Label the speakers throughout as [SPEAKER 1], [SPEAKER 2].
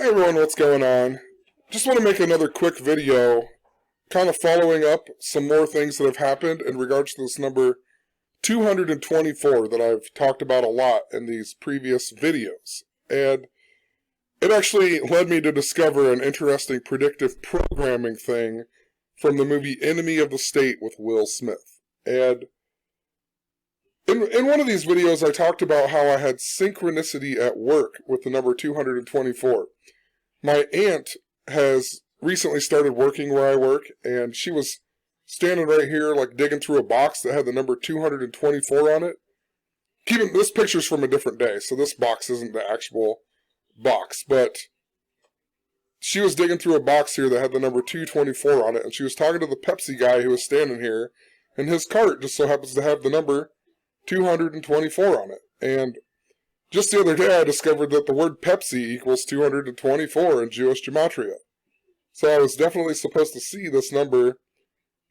[SPEAKER 1] Hey everyone, what's going on? Just want to make another quick video, kind of following up some more things that have happened in regards to this number 224 that I've talked about a lot in these previous videos. And it actually led me to discover an interesting predictive programming thing from the movie Enemy of the State with Will Smith. And in one of these videos, I talked about how I had synchronicity at work with the number 224. My aunt has recently started working where I work, and she was standing right here, like digging through a box that had the number 224 on it. This picture's from a different day, so this box isn't the actual box, but she was digging through a box here that had the number 224 on it, and she was talking to the Pepsi guy who was standing here, and his cart just so happens to have the number 224 on it. And just the other day I discovered that the word Pepsi equals 224 in Jewish gematria. So I was definitely supposed to see this number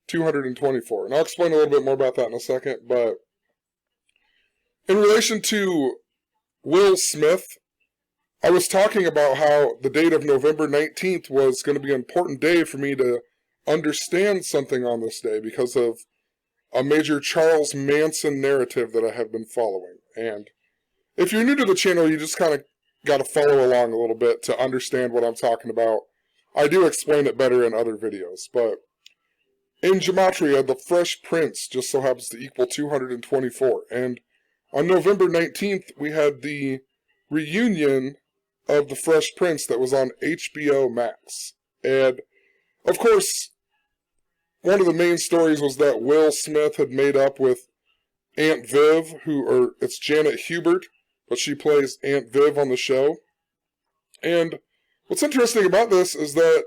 [SPEAKER 1] 224. And I'll explain a little bit more about that in a second, but in relation to Will Smith, I was talking about how the date of November 19th was going to be an important day for me to understand something on this day because of a major Charles Manson narrative that I have been following. And if you're new to the channel, you just kind of got to follow along a little bit to understand what I'm talking about. I do explain it better in other videos, but in gematria, the Fresh Prince just so happens to equal 224. And on November 19th, we had the reunion of the Fresh Prince that was on HBO Max. And, of course, one of the main stories was that Will Smith had made up with Aunt Viv, it's Janet Hubert, but she plays Aunt Viv on the show. And what's interesting about this is that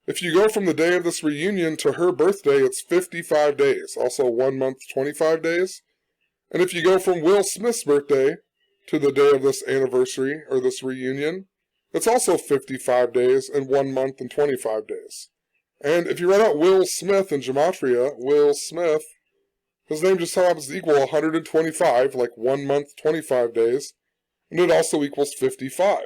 [SPEAKER 1] if you go from the day of this reunion to her birthday, it's 55 days, also 1 month, 25 days. And if you go from Will Smith's birthday to the day of this anniversary, or this reunion, it's also 55 days and 1 month and 25 days. And if you write out Will Smith in gematria, Will Smith, his name just happens to equal 125, like 1 month, 25 days, and it also equals 55.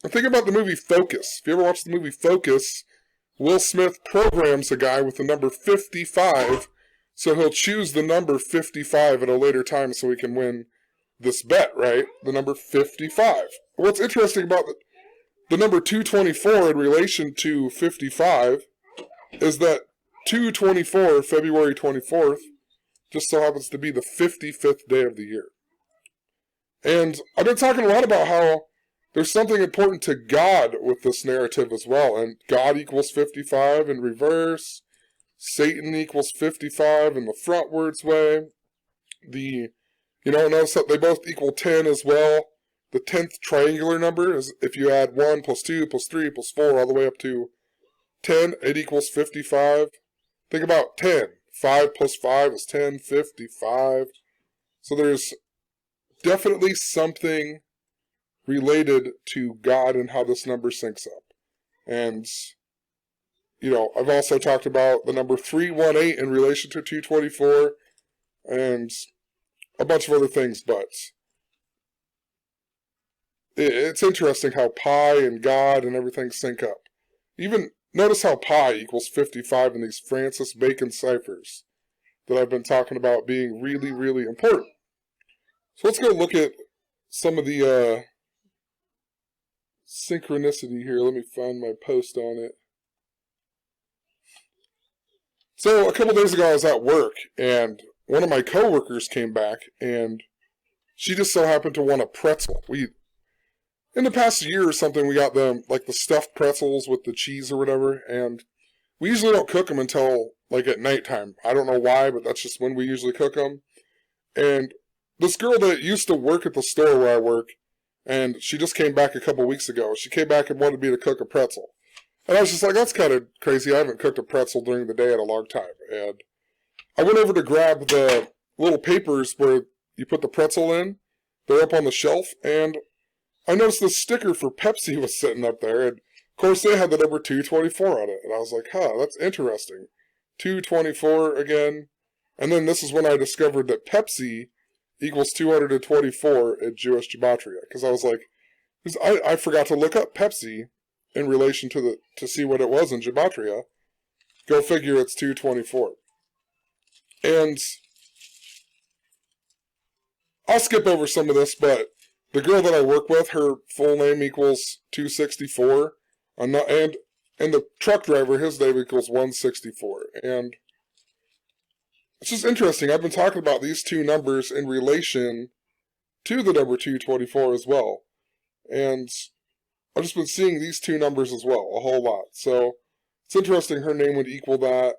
[SPEAKER 1] And think about the movie Focus. If you ever watched the movie Focus, Will Smith programs a guy with the number 55, so he'll choose the number 55 at a later time so he can win this bet, right? The number 55. What's interesting about the number 224 in relation to 55 is that 224, February 24th, just so happens to be the 55th day of the year. And I've been talking a lot about how there's something important to God with this narrative as well. And God equals 55 in reverse. Satan equals 55 in the frontwards way. Notice that they both equal 10 as well. The 10th triangular number is if you add 1 plus 2 plus 3 plus 4 all the way up to 10, it equals 55. Think about 10. 5 plus 5 is 10, 55. So there's definitely something related to God and how this number syncs up. And, I've also talked about the number 318 in relation to 224 and a bunch of other things, but it's interesting how pi and God and everything sync up. Even notice how pi equals 55 in these Francis Bacon ciphers that I've been talking about being really, really important. So let's go look at some of the synchronicity here. Let me find my post on it. So a couple days ago I was at work, and one of my coworkers came back, and she just so happened to want a pretzel. In the past year or something, we got them, like the stuffed pretzels with the cheese or whatever, and we usually don't cook them until, like, at nighttime. I don't know why, but that's just when we usually cook them. And this girl that used to work at the store where I work, and she just came back a couple weeks ago, she came back and wanted me to cook a pretzel. And I was just like, that's kind of crazy. I haven't cooked a pretzel during the day in a long time. And I went over to grab the little papers where you put the pretzel in. They're up on the shelf, and I noticed the sticker for Pepsi was sitting up there, and of course they had the number 224 on it, and I was like, that's interesting. 224 again, and then this is when I discovered that Pepsi equals 224 in Jewish gematria, because I was like, Because I forgot to look up Pepsi in relation to see what it was in gematria. Go figure, it's 224. And I'll skip over some of this, but the girl that I work with, her full name equals 264, and the truck driver, his name equals 164. And it's just interesting. I've been talking about these two numbers in relation to the number 224 as well. And I've just been seeing these two numbers as well, a whole lot. So it's interesting her name would equal that.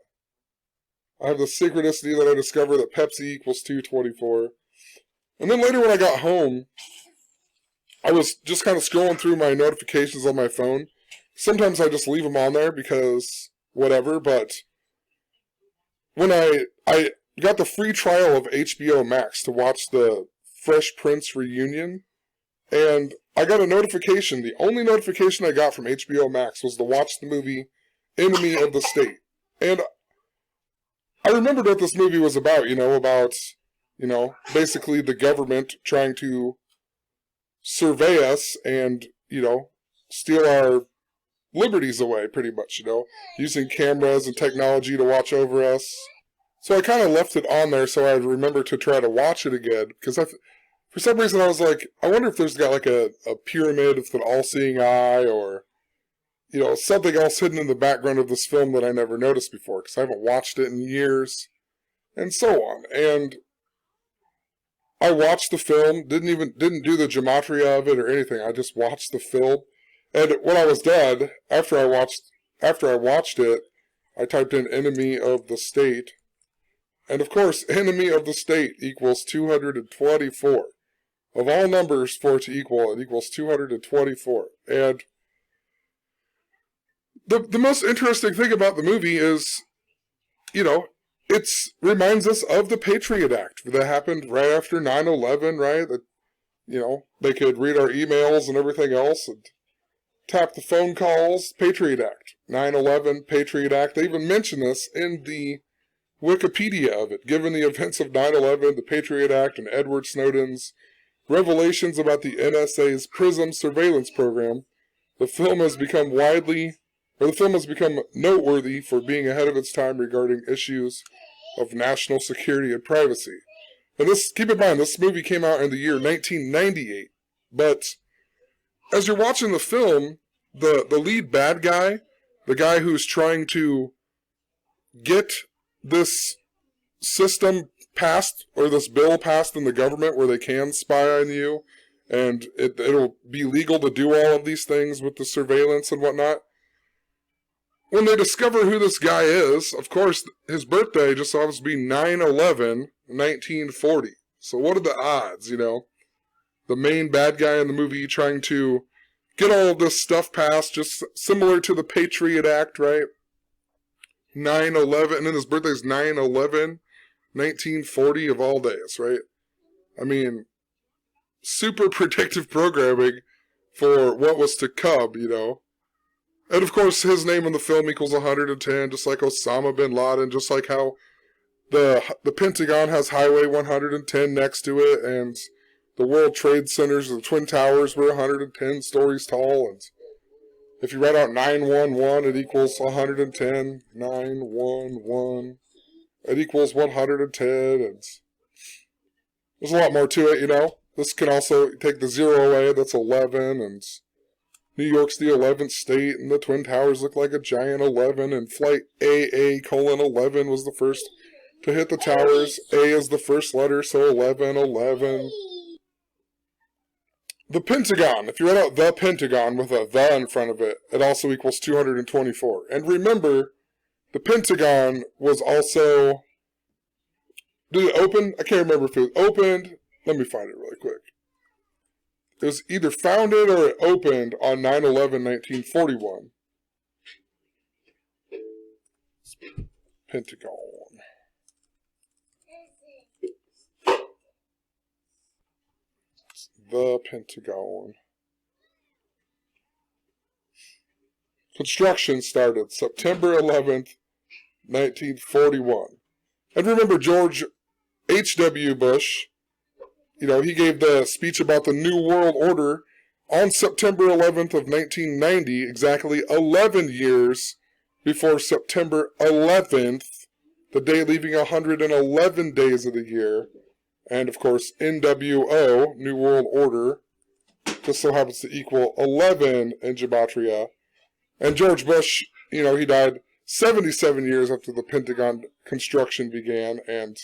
[SPEAKER 1] I have the synchronicity that I discovered that Pepsi equals 224. And then later when I got home, I was just kind of scrolling through my notifications on my phone. Sometimes I just leave them on there because whatever, but when I got the free trial of HBO Max to watch the Fresh Prince reunion, and I got a notification. The only notification I got from HBO Max was to watch the movie Enemy of the State. And I remembered what this movie was about, basically the government trying to survey us and, steal our liberties away, pretty much, using cameras and technology to watch over us. So I kind of left it on there so I'd remember to try to watch it again, because for some reason I was like, I wonder if there's got like a pyramid with an all-seeing eye, or, something else hidden in the background of this film that I never noticed before, because I haven't watched it in years, and so on. And I watched the film, didn't do the gematria of it or anything. I just watched the film, and when I was done, after I watched it, I typed in Enemy of the State, and of course, Enemy of the State equals 224. Of all numbers for it to equal, it equals 224. And the most interesting thing about the movie is, it reminds us of the Patriot Act that happened right after 9/11, right? That, they could read our emails and everything else and tap the phone calls. Patriot Act. 9/11, Patriot Act. They even mention this in the Wikipedia of it. Given the events of 9/11, the Patriot Act, and Edward Snowden's revelations about the NSA's PRISM surveillance program, the film has become noteworthy for being ahead of its time regarding issues of national security and privacy. And keep in mind, this movie came out in the year 1998. But as you're watching the film, the lead bad guy, the guy who's trying to get this system passed, or this bill passed in the government where they can spy on you, and it'll be legal to do all of these things with the surveillance and whatnot. When they discover who this guy is, of course, his birthday just happens to be 9/11/1940. So what are the odds, The main bad guy in the movie trying to get all of this stuff passed, just similar to the Patriot Act, right? 9/11, and then his birthday's 9/11/1940 of all days, right? I mean, super predictive programming for what was to come, And of course, his name in the film equals 110, just like Osama bin Laden, just like how the Pentagon has Highway 110 next to it, and the World Trade Centers, the Twin Towers were 110 stories tall, and if you write out 911, it equals 110. 911, it equals 110, and there's a lot more to it, This can also take the 0 away, that's 11, and New York's the 11th state, and the Twin Towers look like a giant 11, and Flight AA:11 was the first to hit the towers. A is the first letter, so 11. The Pentagon, if you write out the Pentagon with a the in front of it, it also equals 224. And remember, the Pentagon was also... Did it open? I can't remember if it was opened. Let me find it really quick. It was either founded or it opened on 9/11/1941. Pentagon. The Pentagon. Construction started September 11th, 1941. And remember George H.W. Bush, he gave the speech about the New World Order on September 11th of 1990, exactly 11 years before September 11th, the day leaving 111 days of the year, and of course NWO, New World Order, just so happens to equal 11 in gematria. And George Bush, he died 77 years after the Pentagon construction began, and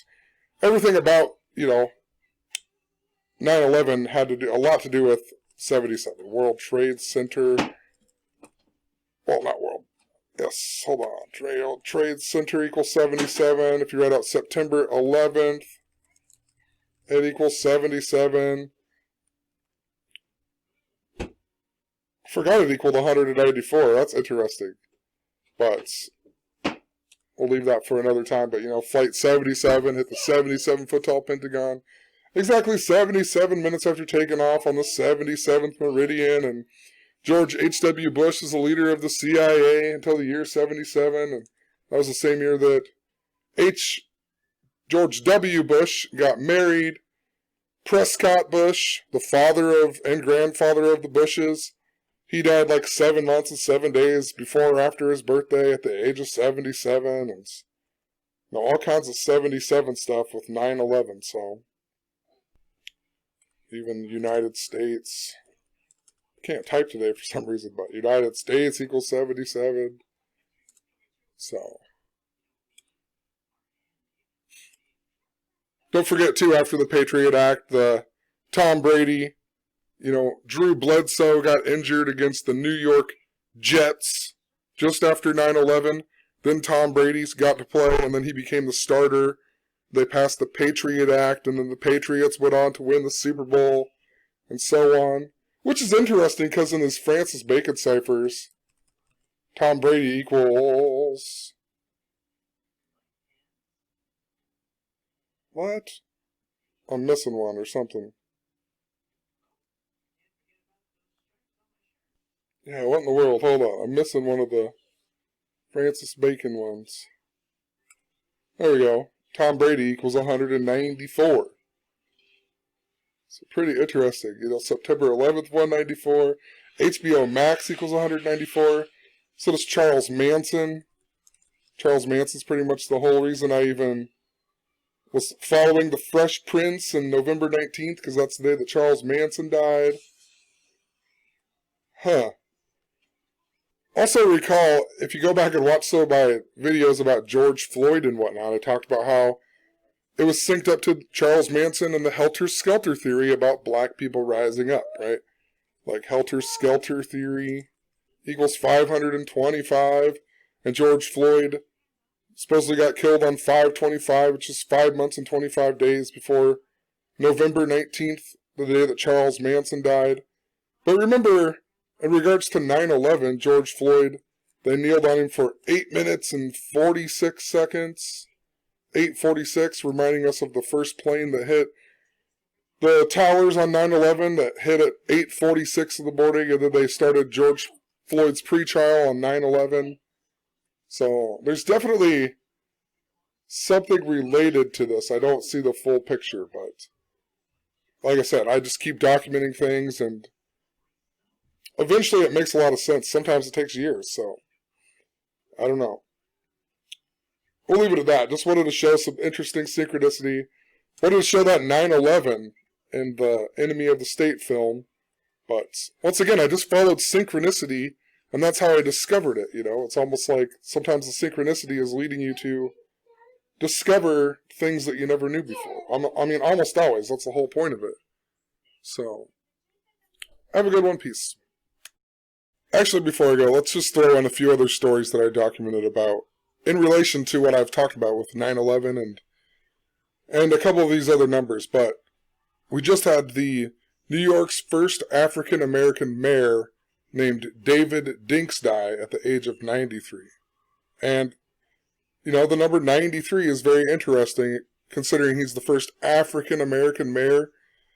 [SPEAKER 1] everything about, 9/11 had to do a lot to do with 77. World Trade Center. Well, not World. Yes, hold on. Trade Center equals 77. If you write out September 11th, it equals 77. Forgot it equaled 194. That's interesting. But we'll leave that for another time. But, Flight 77 hit the 77-foot-tall Pentagon exactly 77 minutes after taking off on the 77th meridian. And George H.W. Bush is the leader of the CIA until the year 77. And that was the same year that George W. Bush got married. Prescott Bush, the father of and grandfather of the Bushes, he died like 7 months and 7 days before or after his birthday at the age of 77. And all kinds of 77 stuff with 9/11. So even United States. Can't type today for some reason, but United States equals 77. So don't forget too, after the Patriot Act, the Tom Brady, Drew Bledsoe got injured against the New York Jets just after 9/11. Then Tom Brady's got to play, and then he became the starter. They passed the Patriot Act, and then the Patriots went on to win the Super Bowl, and so on. Which is interesting, because in his Francis Bacon ciphers, Tom Brady equals... What? I'm missing one or something. Yeah, what in the world? Hold on. I'm missing one of the Francis Bacon ones. There we go. Tom Brady equals 194. So pretty interesting. September 11th, 194. HBO Max equals 194. So does Charles Manson. Charles Manson's pretty much the whole reason I even was following the Fresh Prince on November 19th, because that's the day that Charles Manson died. Also recall, if you go back and watch some of my videos about George Floyd and whatnot, I talked about how it was synced up to Charles Manson and the helter-skelter theory about black people rising up, right? Like helter-skelter theory equals 525, and George Floyd supposedly got killed on 5/25, which is 5 months and 25 days before November 19th, the day that Charles Manson died. But remember, in regards to 9/11, George Floyd, they kneeled on him for 8 minutes and 46 seconds. 8:46, reminding us of the first plane that hit the towers on 9/11 that hit at 8:46 in the morning, and then they started George Floyd's pre-trial on 9/11. So there's definitely something related to this. I don't see the full picture, but like I said, I just keep documenting things, and eventually it makes a lot of sense. Sometimes it takes years, so I don't know. We'll leave it at that. Just wanted to show some interesting synchronicity. Wanted to show that 9/11 in the Enemy of the State film. But once again, I just followed synchronicity, and that's how I discovered it. It's almost like sometimes the synchronicity is leading you to discover things that you never knew before. I mean, almost always. That's the whole point of it. So, have a good one. Peace. Actually, before I go, let's just throw in a few other stories that I documented about in relation to what I've talked about with 9/11 and a couple of these other numbers. But we just had the New York's first African-American mayor named David Dinks die at the age of 93. And, the number 93 is very interesting, considering he's the first African-American mayor.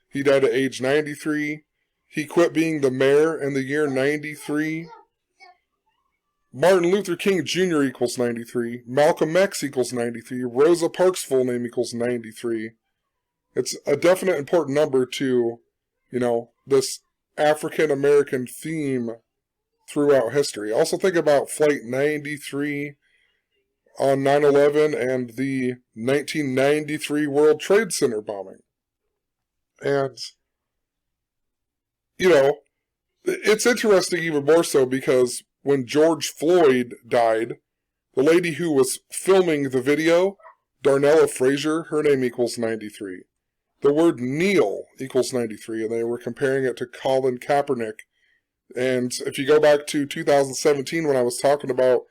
[SPEAKER 1] He died at age 93. He quit being the mayor in the year 93. Martin Luther King Jr. equals 93. Malcolm X equals 93. Rosa Parks' full name equals 93. It's a definite important number to, this African-American theme throughout history. Also think about Flight 93 on 9/11 and the 1993 World Trade Center bombing. And, you know, it's interesting even more so because when George Floyd died, the lady who was filming the video, Darnella Frazier, her name equals 93. The word Neil equals 93, and they were comparing it to Colin Kaepernick. And if you go back to 2017 when I was talking about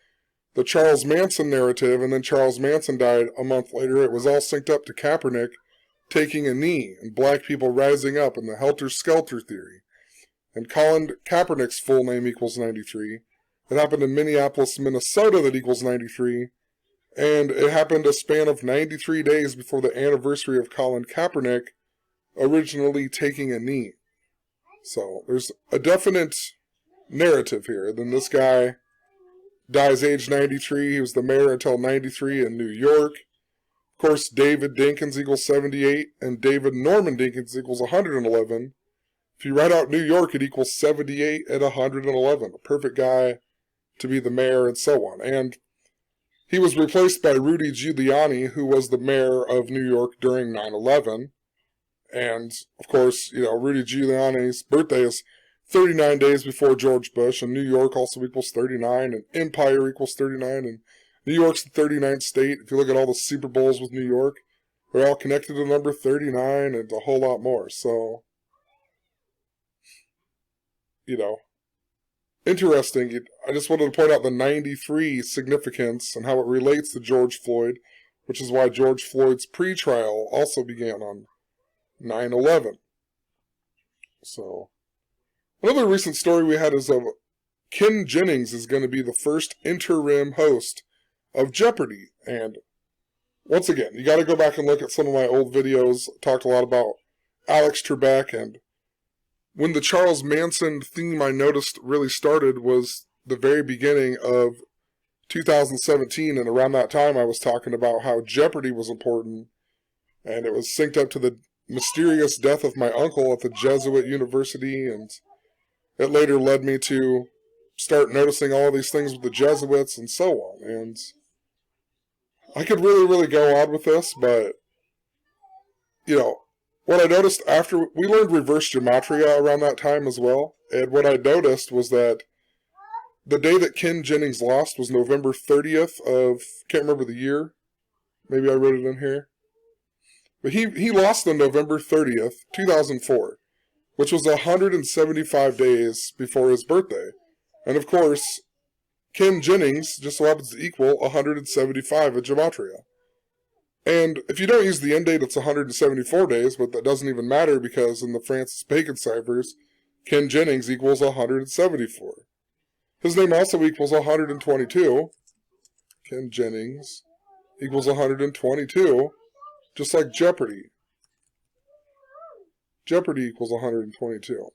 [SPEAKER 1] the Charles Manson narrative, and then Charles Manson died a month later, it was all synced up to Kaepernick taking a knee, and black people rising up, and the helter-skelter theory. And Colin Kaepernick's full name equals 93. It happened in Minneapolis, Minnesota that equals 93. And it happened a span of 93 days before the anniversary of Colin Kaepernick originally taking a knee. So there's a definite narrative here. Then this guy dies age 93. He was the mayor until 93 in New York. Of course, David Dinkins equals 78, and David Norman Dinkins equals 111. If you write out New York, it equals 78 and 111. A perfect guy to be the mayor and so on. And he was replaced by Rudy Giuliani, who was the mayor of New York during 9/11. And, of course, you know, Rudy Giuliani's birthday is 39 days before George Bush, and New York also equals 39, and Empire equals 39, and New York's the 39th state. If you look at all the Super Bowls with New York, they're all connected to number 39 and a whole lot more. So, you know, interesting. I just wanted to point out the 93 significance and how it relates to George Floyd, which is why George Floyd's pre-trial also began on 9/11. So, another recent story we had is of Ken Jennings is going to be the first interim host of Jeopardy. And once again, you got to go back and look at some of my old videos. I talked a lot about Alex Trebek, and when the Charles Manson theme I noticed really started was the very beginning of 2017, and around that time I was talking about how Jeopardy was important, and it was synced up to the mysterious death of my uncle at the Jesuit University, and it later led me to start noticing all these things with the Jesuits and so on. And I could really go on with this, but, you know, what I noticed after, we learned reverse gematria around that time as well, and what I noticed was that the day that Ken Jennings lost was November 30th of, can't remember the year, maybe I wrote it in here, but he lost on November 30th, 2004, which was 175 days before his birthday. And of course, Ken Jennings just so happens to equal 175 in gematria. And if you don't use the end date, it's 174 days, but that doesn't even matter because in the Francis Bacon ciphers, Ken Jennings equals 174. His name also equals 122. Ken Jennings equals 122, just like Jeopardy. Jeopardy equals 122.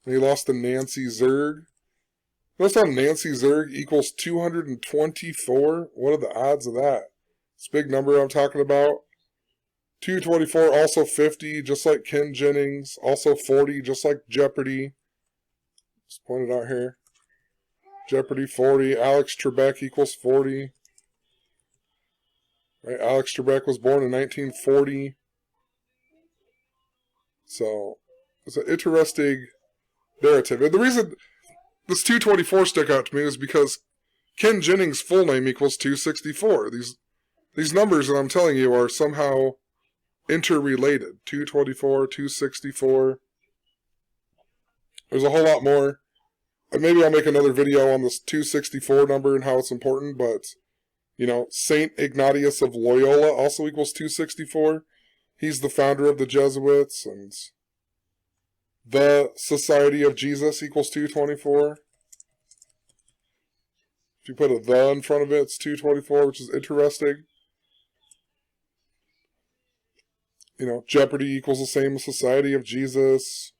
[SPEAKER 1] And he lost to Nancy Zerg. Notice how Nancy Zerg equals 224? What are the odds of that? It's a big number I'm talking about. 224, also 50, just like Ken Jennings. Also 40, just like Jeopardy. Just point it out here. Jeopardy, 40. Alex Trebek equals 40. Right, Alex Trebek was born in 1940. So, it's an interesting narrative. And the reason this 224 stuck out to me is because Ken Jennings' full name equals 264. These numbers that I'm telling you are somehow interrelated. 224, 264. There's a whole lot more. And maybe I'll make another video on this 264 number and how it's important, but, you know, Saint Ignatius of Loyola also equals 264. He's the founder of the Jesuits, and the Society of Jesus equals 224. If you put a the in front of it, it's 224, which is interesting. You know, Jeopardy equals the same as Society of Jesus.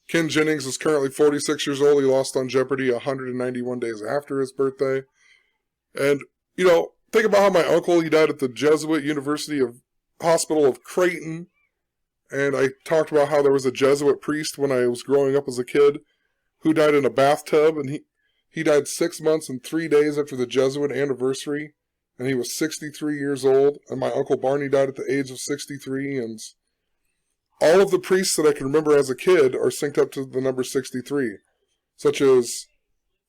[SPEAKER 1] Ken Jennings is currently 46 years old. He lost on Jeopardy 191 days after his birthday. And, you know, think about how my uncle, he died at the Jesuit University of Hospital of Creighton. and I talked about how there was a Jesuit priest when I was growing up as a kid who died in a bathtub, and he died 6 months and 3 days after the Jesuit anniversary, and he was 63 years old, and my Uncle Barney died at the age of 63, and all of the priests that I can remember as a kid are synced up to the number 63, such as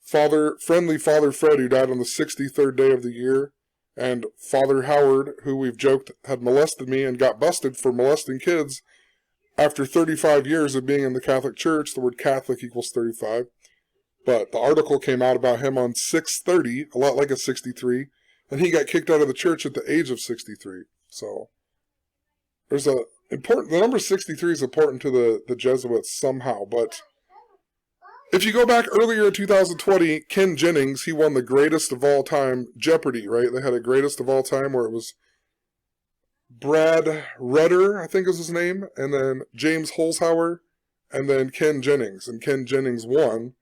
[SPEAKER 1] Friendly Father Fred, who died on the 63rd day of the year, and Father Howard, who we've joked had molested me and got busted for molesting kids after 35 years of being in the Catholic Church. The word Catholic equals 35. But the article came out about him on 6/30, a lot like a 63, and he got kicked out of the church at the age of 63. So there's the number 63 is important to the Jesuits somehow, but if you go back earlier in 2020, Ken Jennings, he won the greatest of all time Jeopardy, right? They had a greatest of all time where it was Brad Rutter, I think is his name, and then James Holzhauer, and then Ken Jennings. And Ken Jennings won.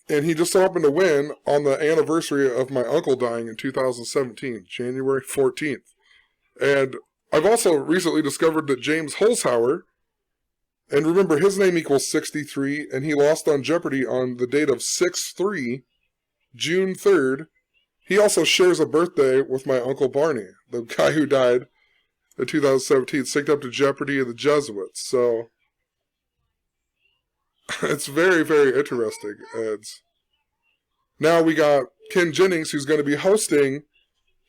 [SPEAKER 1] And he just so happened to win on the anniversary of my uncle dying in 2017, January 14th. And I've also recently discovered that James Holzhauer, and remember, his name equals 63, and he lost on Jeopardy on the date of 6/3, June 3rd. He also shares a birthday with my Uncle Barney, the guy who died in 2017, synced up to Jeopardy and the Jesuits. So it's very, very interesting. And now we got Ken Jennings, who's going to be hosting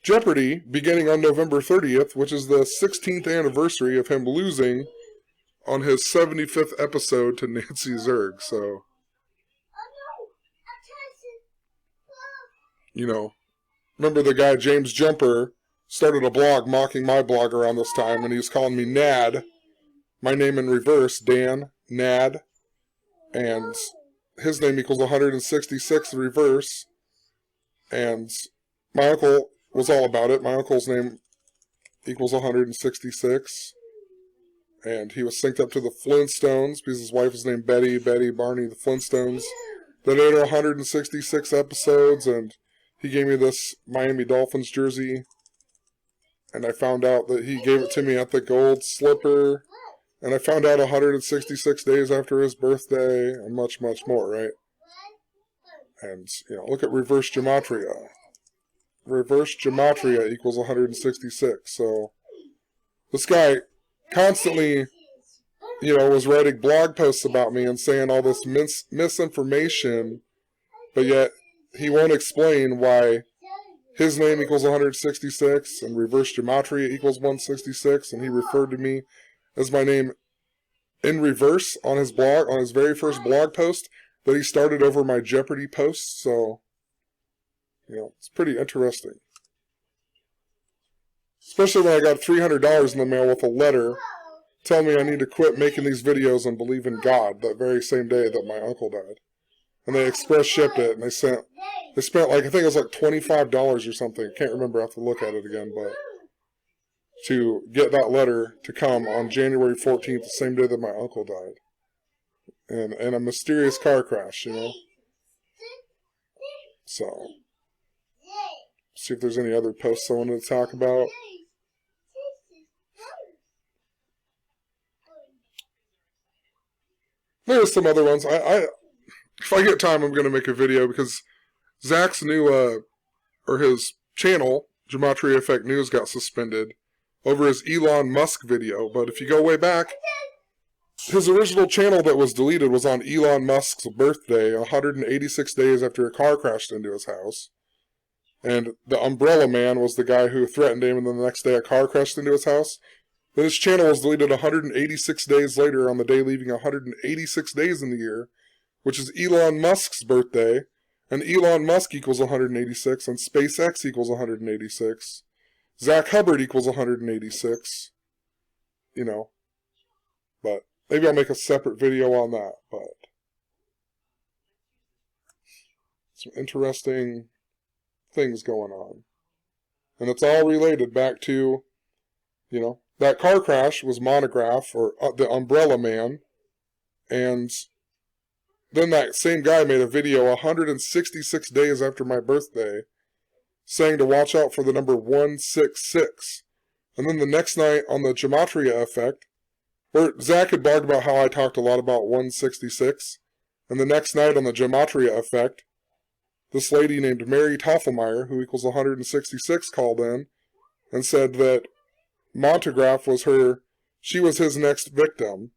[SPEAKER 1] Jeopardy beginning on November 30th, which is the 16th anniversary of him losing on his 75th episode to Nancy Zerg. So, you know, remember the guy James Jumper started a blog mocking my blog around this time, and he was calling me Nad, my name in reverse, Dan, Nad, and his name equals 166 in reverse, and my uncle was all about it. My uncle's name equals 166. And he was synced up to the Flintstones because his wife was named Betty Barney, the Flintstones. They did 166 episodes, and he gave me this Miami Dolphins jersey. And I found out that he gave it to me at the Gold Slipper. And I found out 166 days after his birthday, and much, much more, right? And, you know, look at reverse gematria. Reverse gematria equals 166. So, this guy constantly, you know, was writing blog posts about me and saying all this misinformation, but yet he won't explain why his name equals 166 and reverse gematria equals 166, and he referred to me as my name in reverse on his blog, on his very first blog post that he started over my Jeopardy posts. So, you know, it's pretty interesting. Especially when I got $300 in the mail with a letter telling me I need to quit making these videos and believe in God that very same day that my uncle died. And they express shipped it, and they spent like, I think it was like $25 or something. I can't remember, I have to look at it again, but to get that letter to come on January 14th, the same day that my uncle died. In a mysterious car crash, you know. So, see if there's any other posts I wanted to talk about. There's some other ones. If I get time, I'm going to make a video because Zach's new, or his channel, gematriaeffect.news, got suspended over his Elon Musk video. But if you go way back, his original channel that was deleted was on Elon Musk's birthday, 186 days after a car crashed into his house. And the Umbrella Man was the guy who threatened him, and then the next day a car crashed into his house. Then his channel was deleted 186 days later on the day leaving 186 days in the year, which is Elon Musk's birthday, and Elon Musk equals 186, and SpaceX equals 186. Zach Hubbard equals 186. You know. But maybe I'll make a separate video on that, but some interesting things going on. And it's all related back to, you know, that car crash was Monograph, or the Umbrella Man, and then that same guy made a video 166 days after my birthday saying to watch out for the number 166. And then the next night on the Gematria Effect, Where Zach had blogged about how I talked a lot about 166, and the next night on the gematria effect, this lady named Mary Toffelmeyer, who equals 166, called in and said that Montegraph was she was his next victim,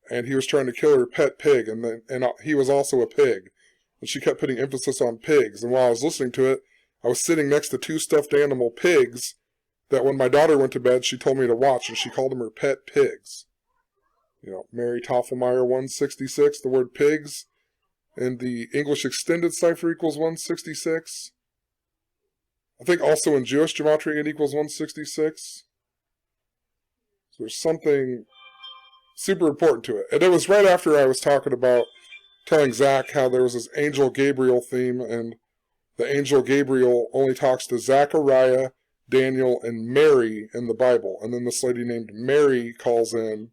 [SPEAKER 1] and he was trying to kill her pet pig, and he was also a pig. And she kept putting emphasis on pigs, and while I was listening to it, I was sitting next to two stuffed animal pigs that when my daughter went to bed, she told me to watch, and she called them her pet pigs. You know, Mary Toffelmeyer 166, the word pigs, and the English extended cipher equals 166. I think also in Jewish gematria it equals 166. So there's something super important to it. And it was right after I was talking about telling Zach how there was this angel Gabriel theme, and the angel Gabriel only talks to Zachariah, Daniel, and Mary in the Bible. And then this lady named Mary calls in,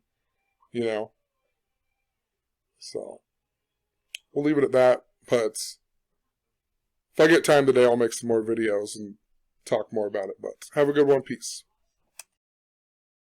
[SPEAKER 1] you know. So we'll leave it at that, but if I get time today, I'll make some more videos and talk more about it. But have a good one. Peace.